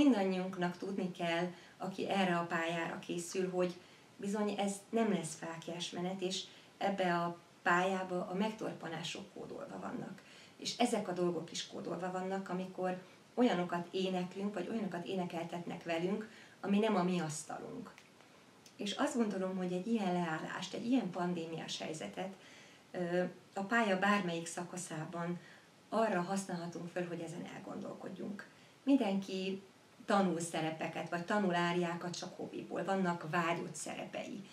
mindannyiunknak tudni kell, aki erre a pályára készül, hogy bizony ez nem lesz fáklyás menet, és ebbe a pályába a megtorpanások kódolva vannak. És ezek a dolgok is kódolva vannak, amikor olyanokat éneklünk, vagy olyanokat énekeltetnek velünk, ami nem a mi asztalunk. És azt gondolom, hogy egy ilyen leállást, egy ilyen pandémiás helyzetet a pálya bármelyik szakaszában arra használhatunk föl, hogy ezen elgondolkodjunk. Mindenki tanul szerepeket, vagy tanul áriákat csak hobbiból, vannak vágyott szerepei.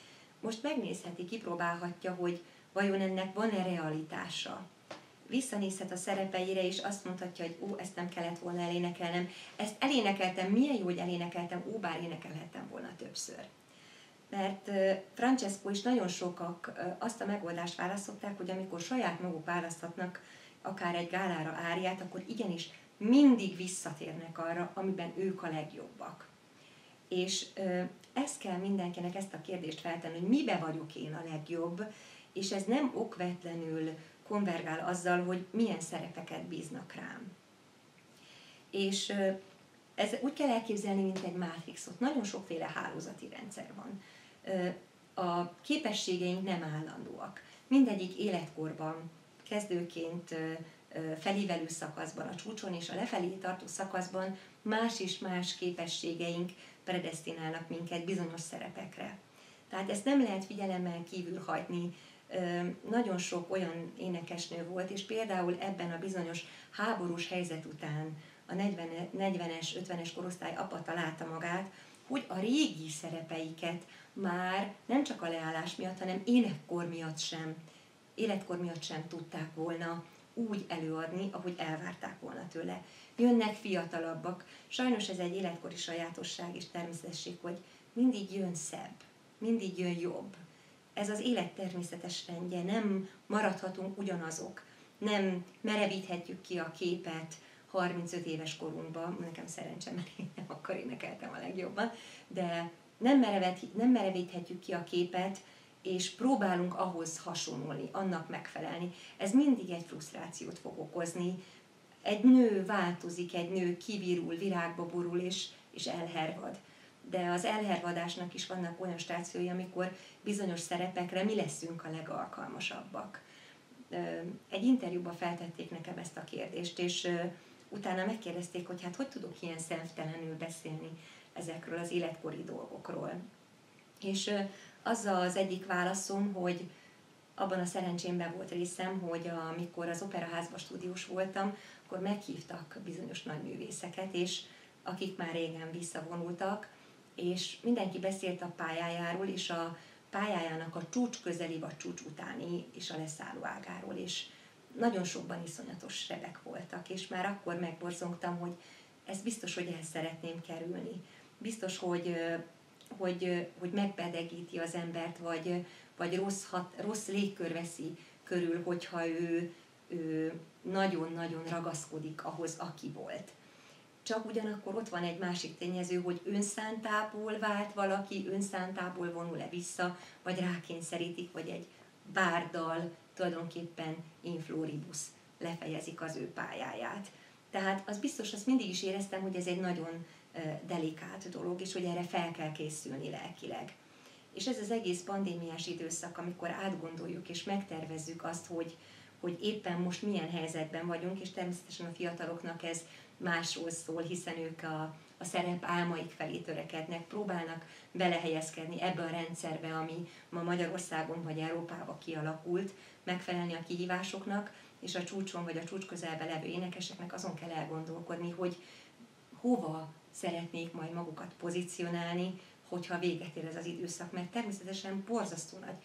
Most megnézheti, kipróbálhatja, hogy vajon ennek van-e realitása. Visszanézhet a szerepeire, és azt mondhatja, hogy ezt nem kellett volna elénekelnem, ezt elénekeltem, milyen jó, hogy elénekeltem, bár énekelhettem volna többször. Mert Francesco és nagyon sokak azt a megoldást választották, hogy amikor saját maguk választhatnak akár egy gálára áriát, akkor igenis mindig visszatérnek arra, amiben ők a legjobbak. És ezt kell mindenkinek ezt a kérdést feltenni, hogy mibe vagyok én a legjobb, és ez nem okvetlenül konvergál azzal, hogy milyen szerepeket bíznak rám. És ez úgy kell elképzelni, mint egy mátrixot. Nagyon sokféle hálózati rendszer van. A képességeink nem állandóak. Mindegyik életkorban, kezdőként, felívelő szakaszban, a csúcson és a lefelé tartó szakaszban más és más képességeink predesztinálnak minket bizonyos szerepekre. Tehát ezt nem lehet figyelemmel kívül hagyni. Nagyon sok olyan énekesnő volt, és például ebben a bizonyos háborús helyzet után a 40-es, 50-es korosztály apa találta magát, hogy a régi szerepeiket már nem csak a leállás miatt, hanem életkor miatt sem tudták volna úgy előadni, ahogy elvárták volna tőle. Jönnek fiatalabbak. Sajnos ez egy életkori sajátosság és természetesség, hogy mindig jön szebb, mindig jön jobb. Ez az élet természetes rendje, nem maradhatunk ugyanazok, nem merevíthetjük ki a képet 35 éves korunkban, nekem szerencsém, mert én nem akkor énekeltem a legjobban, de nem merevíthetjük ki a képet, és próbálunk ahhoz hasonlulni, annak megfelelni. Ez mindig egy frusztrációt fog okozni. Egy nő változik, egy nő kivirul, virágba borul és elhervad. De az elhervadásnak is vannak olyan stációi, amikor bizonyos szerepekre mi leszünk a legalkalmasabbak. Egy interjúban feltették nekem ezt a kérdést, és utána megkérdezték, hogy hát hogy tudok ilyen szemtelenül beszélni ezekről az életkori dolgokról. És az az egyik válaszom, hogy abban a szerencsémben volt részem, hogy amikor az Operaházban stúdiós voltam, akkor meghívtak bizonyos nagyművészeket, és akik már régen visszavonultak, és mindenki beszélt a pályájáról, és a pályájának a csúcs közeli vagy csúcs utáni és a leszálló ágáról, és nagyon sokban iszonyatos sebek voltak, és már akkor megborzongtam, hogy ezt biztos, hogy el szeretném kerülni. Biztos, hogy megbedegíti az embert, vagy rossz légkör veszi körül, hogyha ő nagyon-nagyon ragaszkodik ahhoz, aki volt. Csak ugyanakkor ott van egy másik tényező, hogy önszántából vált valaki, önszántából vonul-e vissza, vagy rákényszerítik, vagy egy bárdal tulajdonképpen in floribus lefejezik az ő pályáját. Tehát az biztos, azt mindig is éreztem, hogy ez egy nagyon delikát dolog, és hogy erre fel kell készülni lelkileg. És ez az egész pandémiás időszak, amikor átgondoljuk és megtervezzük azt, hogy éppen most milyen helyzetben vagyunk, és természetesen a fiataloknak ez másról szól, hiszen ők a szerep álmaik felé törekednek, próbálnak belehelyezkedni ebbe a rendszerbe, ami ma Magyarországon vagy Európában kialakult, megfelelni a kihívásoknak, és a csúcson vagy a csúcs közelben levő énekeseknek azon kell elgondolkodni, hogy hova szeretnék majd magukat pozícionálni, hogyha véget ér ez az időszak, mert természetesen borzasztó nagy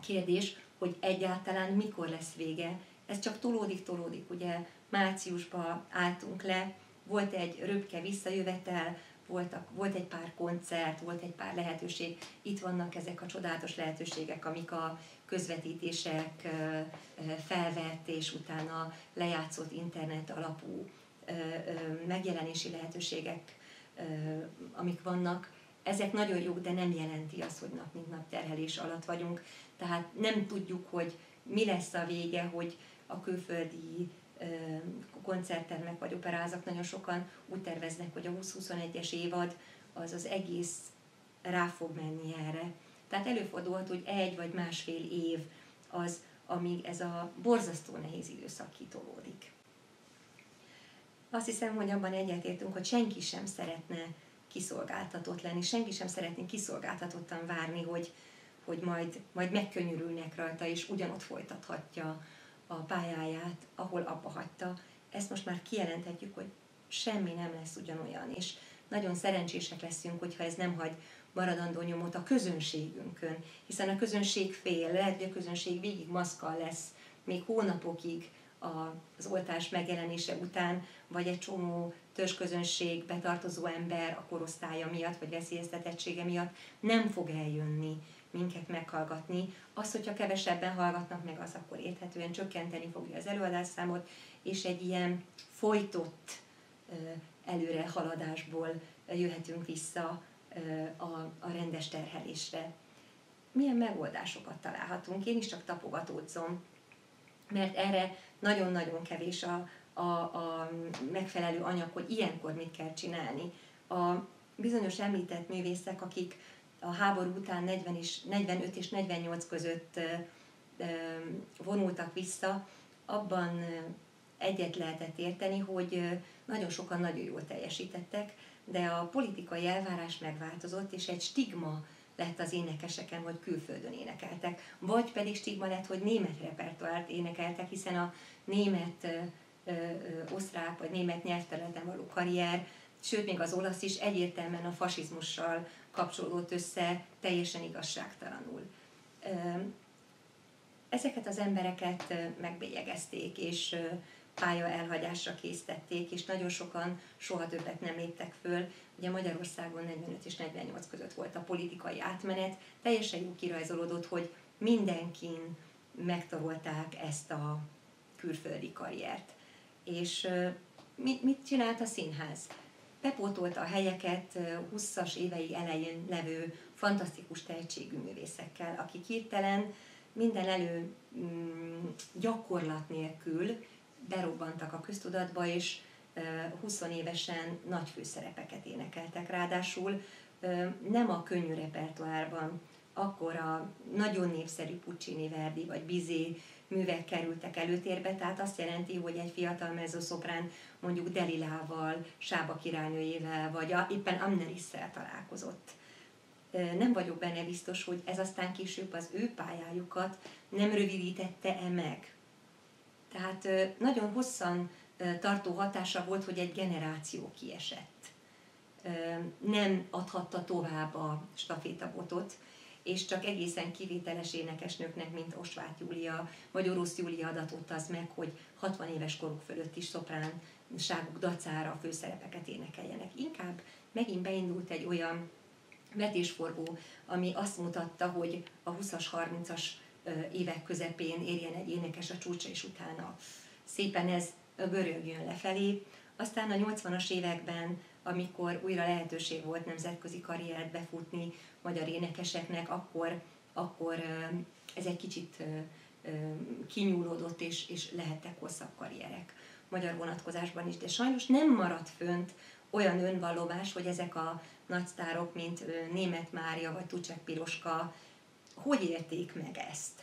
kérdés, hogy egyáltalán mikor lesz vége. Ez csak tolódik, ugye márciusban álltunk le, volt egy röpke visszajövetel, volt egy pár koncert, volt egy pár lehetőség, itt vannak ezek a csodálatos lehetőségek, amik a közvetítések felvett és utána lejátszott internet alapú megjelenési lehetőségek, amik vannak, ezek nagyon jók, de nem jelenti azt, hogy nap mint nap terhelés alatt vagyunk. Tehát nem tudjuk, hogy mi lesz a vége, hogy a külföldi koncerttermek vagy operázak, nagyon sokan úgy terveznek, hogy a 20-21-es évad az egész rá fog menni erre. Tehát előfordulhat, hogy 1 vagy másfél év az, amíg ez a borzasztó nehéz időszak kitolódik. Azt hiszem, hogy abban egyetértünk, hogy senki sem szeretne kiszolgáltatott lenni, senki sem szeretné kiszolgáltatottan várni, hogy majd megkönnyörülnek rajta, és ugyanott folytathatja a pályáját, ahol abba hagyta. Ezt most már kijelenthetjük, hogy semmi nem lesz ugyanolyan, és nagyon szerencsések leszünk, hogyha ez nem hagy maradandó nyomot a közönségünkön, hiszen a közönség fél, lehet, hogy a közönség végig maszkkal lesz, még hónapokig az oltás megjelenése után, vagy egy csomó törzsközönségbe tartozó ember a korosztálya miatt, vagy veszélyeztetettsége miatt nem fog eljönni minket meghallgatni. Az, hogyha kevesebben hallgatnak meg, az akkor érthetően csökkenteni fogja az előadásszámot, és egy ilyen folytott előrehaladásból jöhetünk vissza a rendes terhelésre. Milyen megoldásokat találhatunk? Én is csak tapogatódzom, mert erre nagyon-nagyon kevés a megfelelő anyag, hogy ilyenkor mit kell csinálni. A bizonyos említett művészek, akik a háború után 45 és 48 között vonultak vissza, abban egyet lehetett érteni, hogy nagyon sokan nagyon jól teljesítettek, de a politikai elvárás megváltozott, és egy stigma lett az énekeseken, hogy külföldön énekeltek. Vagy pedig stigma lett, hogy német repertoárt énekeltek, hiszen a német, osztrák vagy német nyelvterületen való karrier, sőt még az olasz is egyértelműen a fasizmussal kapcsolódott össze, teljesen igazságtalanul. Ezeket az embereket megbélyegezték, és pálya elhagyásra késztették, és nagyon sokan soha többet nem léptek föl. Ugye Magyarországon 45 és 48 között volt a politikai átmenet, teljesen jó kirajzolódott, hogy mindenkin megtorolták ezt a külföldi karriert. És mit csinált a színház? Bepótolta a helyeket 20-as évei elején levő fantasztikus tehetségű művészekkel, akik hirtelen minden gyakorlat nélkül berobbantak a köztudatba, és 20 évesen nagy főszerepeket énekeltek. Ráadásul nem a könnyű repertoárban, akkor a nagyon népszerű Puccini, Verdi vagy Bizet művek kerültek előtérbe, tehát azt jelenti, hogy egy fiatal mezzoszoprán mondjuk Delilával, Sába királynőjével, vagy éppen Amnerisszel találkozott. Nem vagyok benne biztos, hogy ez aztán később az ő pályájukat nem rövidítette-e meg. Tehát nagyon hosszan tartó hatása volt, hogy egy generáció kiesett. Nem adhatta tovább a stafétabotot, és csak egészen kivételes énekesnőknek, mint Osváth Júlia vagy Orosz Júlia adatott az meg, hogy 60 éves koruk fölött is szopránságuk dacára főszerepeket énekeljenek. Inkább megint beindult egy olyan vetésforgó, ami azt mutatta, hogy a 20-as, 30-as évek közepén érjen egy énekes a csúcsa, és utána szépen ez görögjön lefelé. Aztán a 80-as években, amikor újra lehetőség volt nemzetközi karriert befutni magyar énekeseknek, akkor ez egy kicsit kinyúlódott, és lehettek hosszabb karrierek magyar vonatkozásban is, de sajnos nem maradt fönt olyan önvallomás, hogy ezek a nagysztárok, mint Németh Mária vagy Tucsek Piroska, hogy érték meg ezt.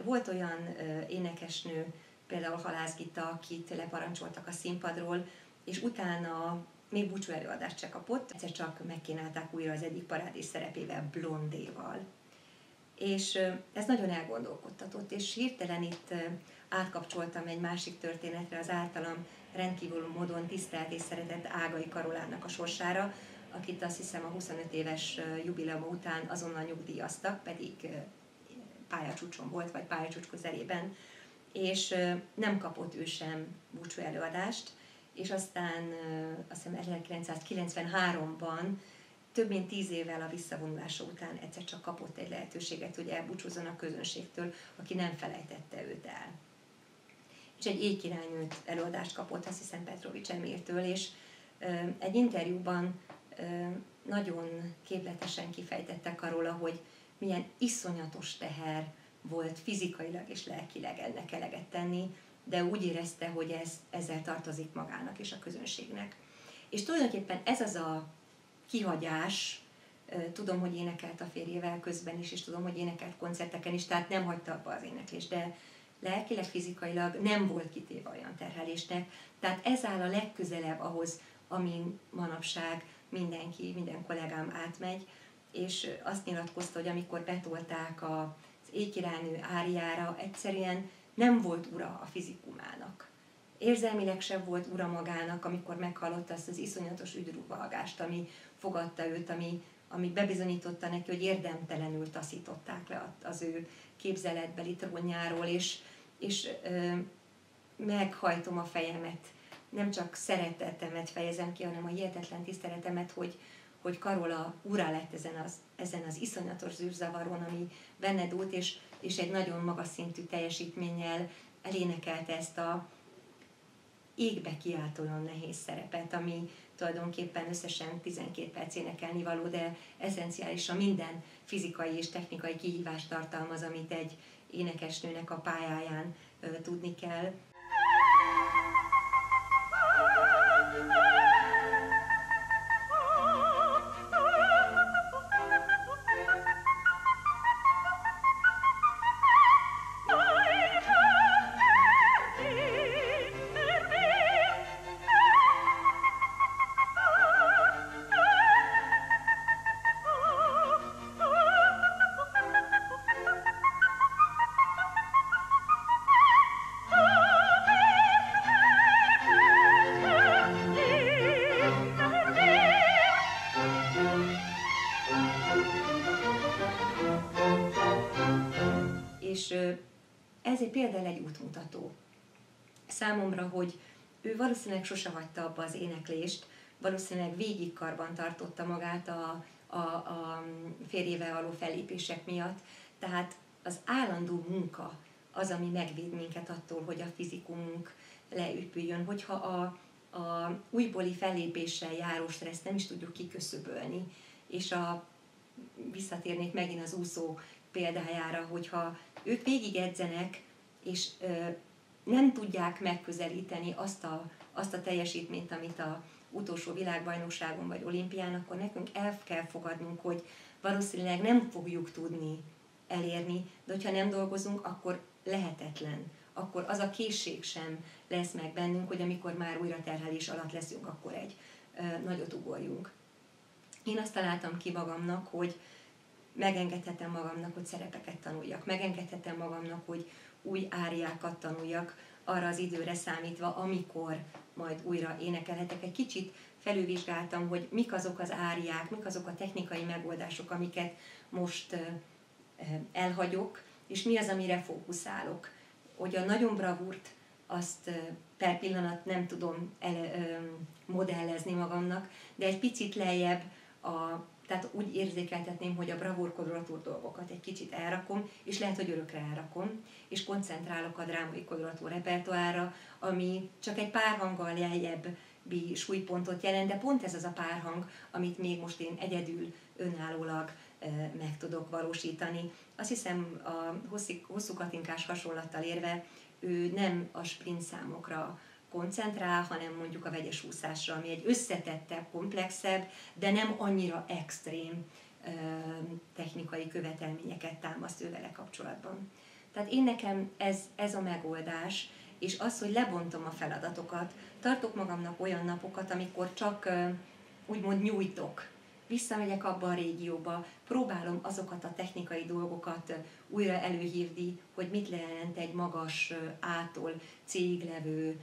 Volt olyan énekesnő, például Halász Gita, akit leparancsoltak a színpadról, és utána még búcsú előadást se kapott, egyszer csak megkínálták újra az egyik parádés szerepével, Blondéval. És ez nagyon elgondolkodtatott, és hirtelen itt átkapcsoltam egy másik történetre, az általam rendkívül módon tisztelt és szeretett Ágai Karolának a sorsára, akit azt hiszem a 25 éves jubileuma után azonnal nyugdíjaztak, pedig pályacsúcson volt, vagy pályacsúcs közelében, és nem kapott ő sem búcsú előadást, és aztán azt hiszem 1993-ban, több mint 10 évvel a visszavonulása után egyszer csak kapott egy lehetőséget, hogy elbúcsúzzon a közönségtől, aki nem felejtette őt el. És egy éjkirálynőt előadást kapott, azt hiszem Petrovics Emiltől, és egy interjúban nagyon képletesen kifejtettek arról, hogy milyen iszonyatos teher volt fizikailag és lelkileg ennek eleget tenni. de úgy érezte, hogy ezzel tartozik magának és a közönségnek. És tulajdonképpen ez az a kihagyás, tudom, hogy énekelt a férjével közben is, és tudom, hogy énekelt koncerteken is, tehát nem hagyta abba az éneklést, de lelkileg, fizikailag nem volt kitéve olyan terhelésnek. Tehát ez áll a legközelebb ahhoz, amin manapság minden kollégám átmegy, és azt nyilatkozta, hogy amikor betolták az Éjkirálynő áriára, egyszerűen nem volt ura a fizikumának. Érzelmileg sem volt ura magának, amikor meghallotta azt az iszonyatos üdrúvalgást, ami fogadta őt, ami bebizonyította neki, hogy érdemtelenül taszították le az ő képzeletbeli trónjáról, és meghajtom a fejemet, nem csak szeretetemet fejezem ki, hanem a hihetetlen tiszteletemet, hogy Karola urá lett ezen az iszonyatos zűrzavaron, ami benne dúlt, és egy nagyon magas szintű teljesítménnyel elénekelte ezt a égbe kiáltóan nehéz szerepet, ami tulajdonképpen összesen 12 perc énekelni való, de eszenciálisan minden fizikai és technikai kihívást tartalmaz, amit egy énekesnőnek a pályáján tudni kell. És ez például egy útmutató számomra, hogy ő valószínűleg sose hagyta abba az éneklést, valószínűleg végig karban tartotta magát a férjével való fellépések miatt, tehát az állandó munka az, ami megvéd minket attól, hogy a fizikumunk leüpüljön, hogyha a újbóli fellépéssel járó stresszt nem is tudjuk kiköszöbölni, és visszatérnék megint az úszó példájára, hogyha ők végig edzenek, és nem tudják megközelíteni azt a teljesítményt, amit az utolsó világbajnokságon vagy olimpián, akkor nekünk el kell fogadnunk, hogy valószínűleg nem fogjuk tudni elérni, de hogyha nem dolgozunk, akkor lehetetlen. Akkor az a készség sem lesz meg bennünk, hogy amikor már újra terhelés alatt leszünk, akkor egy nagyot ugorjunk. Én azt találtam ki magamnak, hogy megengedhetem magamnak, hogy szerepeket tanuljak, megengedhetem magamnak, hogy új áriákat tanuljak, arra az időre számítva, amikor majd újra énekelhetek. Egy kicsit felülvizsgáltam, hogy mik azok az áriák, mik azok a technikai megoldások, amiket most elhagyok, és mi az, amire fókuszálok. Hogy a nagyon bravúrt, azt per pillanat nem tudom modellezni magamnak, de egy picit lejjebb tehát úgy érzékeltetném, hogy a bravúr-kodoratúr dolgokat egy kicsit elrakom, és lehet, hogy örökre elrakom, és koncentrálok a drámai kodoratúr repertoárra, ami csak egy pár hanggal lejjebbi súlypontot jelent, de pont ez az a pár hang, amit még most én egyedül, önállólag meg tudok valósítani. Azt hiszem, a hosszú Katinkás hasonlattal érve, ő nem a sprint számokra koncentrál, hanem mondjuk a vegyes úszásra, ami egy összetettebb, komplexebb, de nem annyira extrém technikai követelményeket támaszt ő vele kapcsolatban. Tehát én nekem ez a megoldás, és az, hogy lebontom a feladatokat, tartok magamnak olyan napokat, amikor csak úgymond nyújtok, visszamegyek abba a régióba, próbálom azokat a technikai dolgokat újra előhívni, hogy mit jelent egy magas A-tól C-ig levő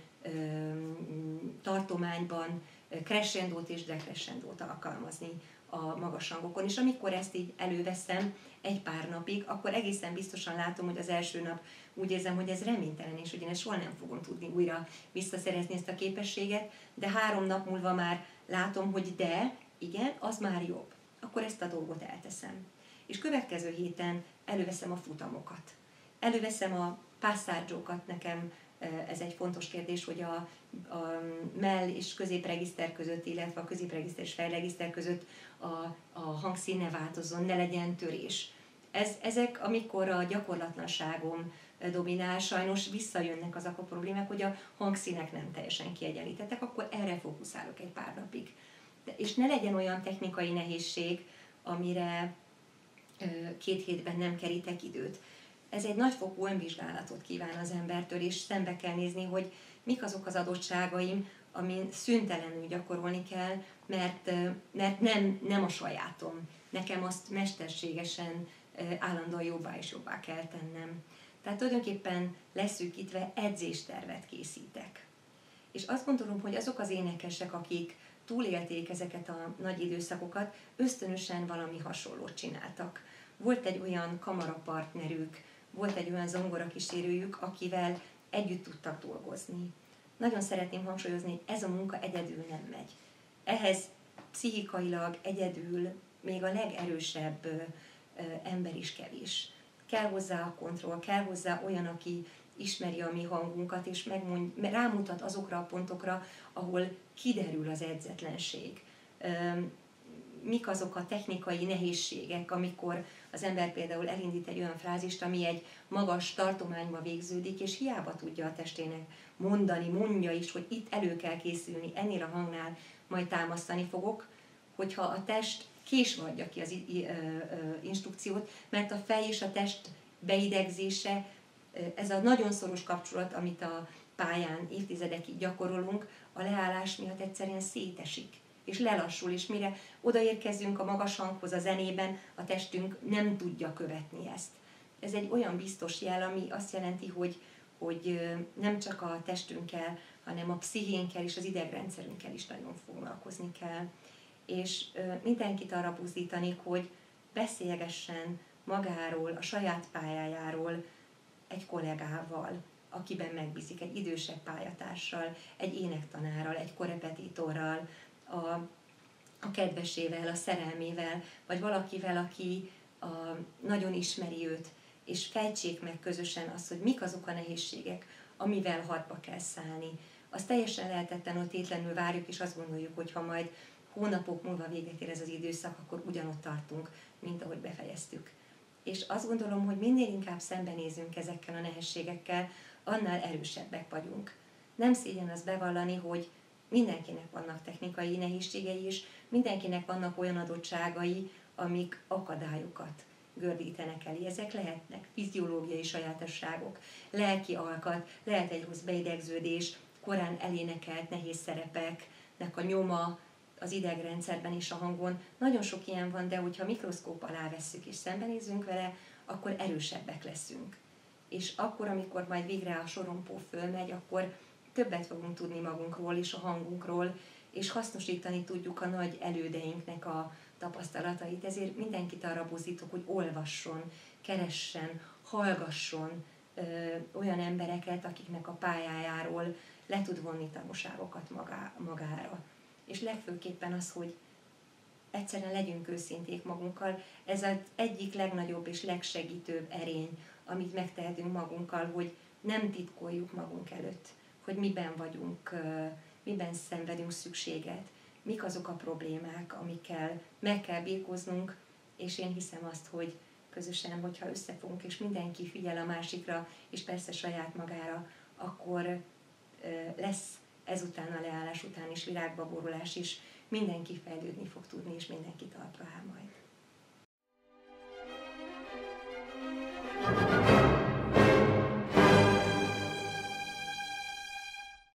tartományban crescendót és decrescendót alkalmazni a magas hangokon. És amikor ezt így előveszem egy pár napig, akkor egészen biztosan látom, hogy az első nap úgy érzem, hogy ez reménytelen, és hogy én ezt soha nem fogom tudni újra visszaszerezni ezt a képességet, de 3 nap múlva már látom, hogy de, igen, az már jobb. Akkor ezt a dolgot elteszem. És következő héten előveszem a futamokat. Előveszem a passaggiokat, nekem ez egy fontos kérdés, hogy a mell és középregiszter között, illetve a középregiszter és fejregiszter között a hangszín ne változzon, ne legyen törés. Ezek, amikor a gyakorlatlanságom dominál, sajnos visszajönnek azok a problémák, hogy a hangszínek nem teljesen kiegyenlítettek, akkor erre fókuszálok egy pár napig. És ne legyen olyan technikai nehézség, amire 2 hétben nem kerítek időt. Ez egy nagyfokú önvizsgálatot kíván az embertől, és szembe kell nézni, hogy mik azok az adottságaim, amin szüntelenül gyakorolni kell, mert nem a sajátom. Nekem azt mesterségesen állandóan jobbá és jobbá kell tennem. Tehát tulajdonképpen leszűkítve edzéstervet készítek. És azt gondolom, hogy azok az énekesek, akik túlélték ezeket a nagy időszakokat, ösztönösen valami hasonlót csináltak. Volt egy olyan kamarapartnerük, volt egy olyan zongorakísérőjük, akivel együtt tudtak dolgozni. Nagyon szeretném hangsúlyozni, hogy ez a munka egyedül nem megy. Ehhez pszichikailag egyedül még a legerősebb ember is kevés. Kell hozzá a kontroll, kell hozzá olyan, aki ismeri a mi hangunkat, és rámutat azokra a pontokra, ahol kiderül az edzetlenség. Mik azok a technikai nehézségek, amikor az ember például elindít egy olyan frázist, ami egy magas tartományba végződik, és hiába tudja a testének mondja is, hogy itt elő kell készülni, ennél a hangnál majd támasztani fogok, hogyha a test késve adja ki az instrukciót, mert a fej és a test beidegzése, ez a nagyon szoros kapcsolat, amit a pályán évtizedekig gyakorolunk, a leállás miatt egyszerűen szétesik, és lelassul, és mire odaérkezünk a magas hanghoz a zenében, a testünk nem tudja követni ezt. Ez egy olyan biztos jel, ami azt jelenti, hogy nem csak a testünkkel, hanem a pszichénkkel és az idegrendszerünkkel is nagyon foglalkozni kell. És mindenkit arra buzdítanék, hogy beszélgessen magáról, a saját pályájáról egy kollégával, akiben megbízik, egy idősebb pályatársal, egy énektanárral, egy korepetitorral, a kedvesével, a szerelmével, vagy valakivel, aki nagyon ismeri őt, és fejtsék meg közösen azt, hogy mik azok a nehézségek, amivel harcba kell szállni. Az teljesen lehetetlen, tétlenül várjuk, és azt gondoljuk, hogy ha majd hónapok múlva véget ér ez az időszak, akkor ugyanott tartunk, mint ahogy befejeztük. És azt gondolom, hogy minél inkább szembenézünk ezekkel a nehézségekkel, annál erősebbek vagyunk. Nem szégyen az bevallani, hogy mindenkinek vannak technikai nehézségei, és mindenkinek vannak olyan adottságai, amik akadályokat gördítenek elé. Ezek lehetnek fiziológiai sajátosságok, lelki alkat, lehet egy rossz beidegződés, korán elénekelt nehéz szerepeknek a nyoma az idegrendszerben és a hangon. Nagyon sok ilyen van, de hogyha mikroszkóp alá vesszük és szembenézünk vele, akkor erősebbek leszünk. És akkor, amikor majd végre a sorompó fölmegy, akkor többet fogunk tudni magunkról és a hangunkról, és hasznosítani tudjuk a nagy elődeinknek a tapasztalatait. Ezért mindenkit arra buzdítok, hogy olvasson, keressen, hallgasson olyan embereket, akiknek a pályájáról le tud vonni tanúságokat magára. És legfőképpen az, hogy egyszerűen legyünk őszinték magunkkal. Ez az egyik legnagyobb és legsegítőbb erény, amit megtehetünk magunkkal, hogy nem titkoljuk magunk előtt, hogy miben vagyunk, miben szenvedünk szükséget, mik azok a problémák, amikkel meg kell birkóznunk, és én hiszem azt, hogy közösen, hogyha összefogunk, és mindenki figyel a másikra, és persze saját magára, akkor lesz ezután a leállás után is virágba borulás is, mindenki fejlődni fog tudni, és mindenki talpra áll majd.